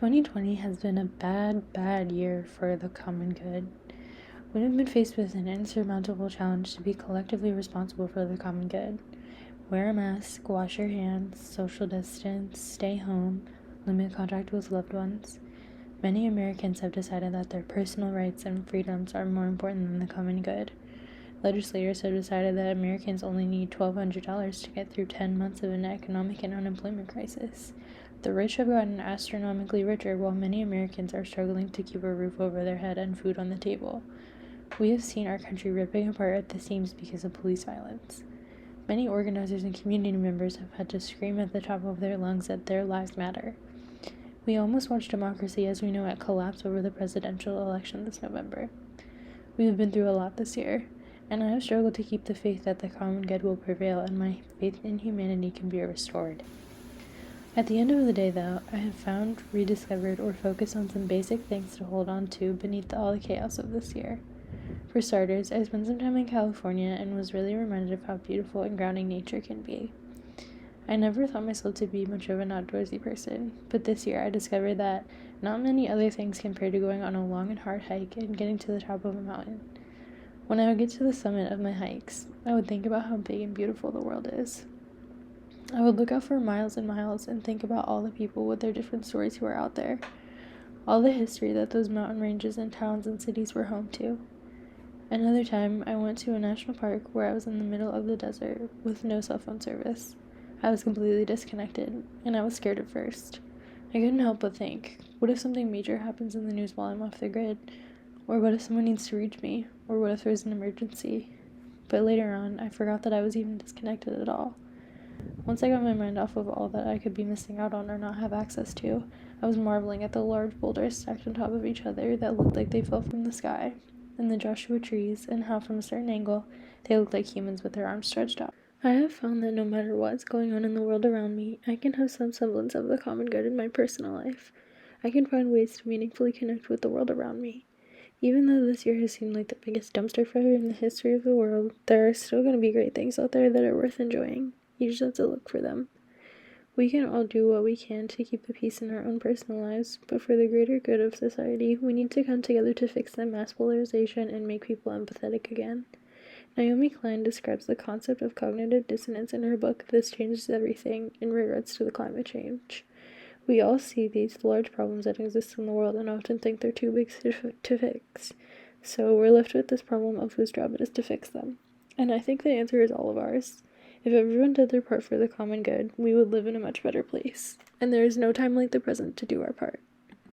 2020 has been a bad year for the common good. We have been faced with an insurmountable challenge to be collectively responsible for the common good. Wear a mask, wash your hands, social distance, stay home, limit contact with loved ones. Many Americans have decided that their personal rights and freedoms are more important than the common good. Legislators have decided that Americans only need $1,200 to get through 10 months of an economic and unemployment crisis. The rich have gotten astronomically richer while many Americans are struggling to keep a roof over their head and food on the table. We have seen our country ripping apart at the seams because of police violence. Many organizers and community members have had to scream at the top of their lungs that their lives matter. We almost watched democracy as we know it collapse over the presidential election this November. We have been through a lot this year, and I have struggled to keep the faith that the common good will prevail and my faith in humanity can be restored. At the end of the day, though, I have found, rediscovered, or focused on some basic things to hold on to beneath all the chaos of this year. For starters, I spent some time in California and was really reminded of how beautiful and grounding nature can be. I never thought myself to be much of an outdoorsy person, but this year I discovered that not many other things compare to going on a long and hard hike and getting to the top of a mountain. When I would get to the summit of my hikes, I would think about how big and beautiful the world is. I would look out for miles and miles and think about all the people with their different stories who are out there, all the history that those mountain ranges and towns and cities were home to. Another time, I went to a national park where I was in the middle of the desert with no cell phone service. I was completely disconnected, and I was scared at first. I couldn't help but think, what if something major happens in the news while I'm off the grid? Or what if someone needs to reach me? Or what if there's an emergency? But later on, I forgot that I was even disconnected at all. Once I got my mind off of all that I could be missing out on or not have access to, I was marveling at the large boulders stacked on top of each other that looked like they fell from the sky, and the Joshua trees, and how from a certain angle, they looked like humans with their arms stretched out. I have found that no matter what's going on in the world around me, I can have some semblance of the common good in my personal life. I can find ways to meaningfully connect with the world around me. Even though this year has seemed like the biggest dumpster fire in the history of the world, there are still going to be great things out there that are worth enjoying. You just have to look for them. We can all do what we can to keep the peace in our own personal lives, but for the greater good of society, we need to come together to fix the mass polarization and make people empathetic again. Naomi Klein describes the concept of cognitive dissonance in her book, This Changes Everything, in regards to the climate change. We all see these large problems that exist in the world and often think they're too big to fix. So we're left with this problem of whose job it is to fix them. And I think the answer is all of ours. If everyone did their part for the common good, we would live in a much better place. And there is no time like the present to do our part.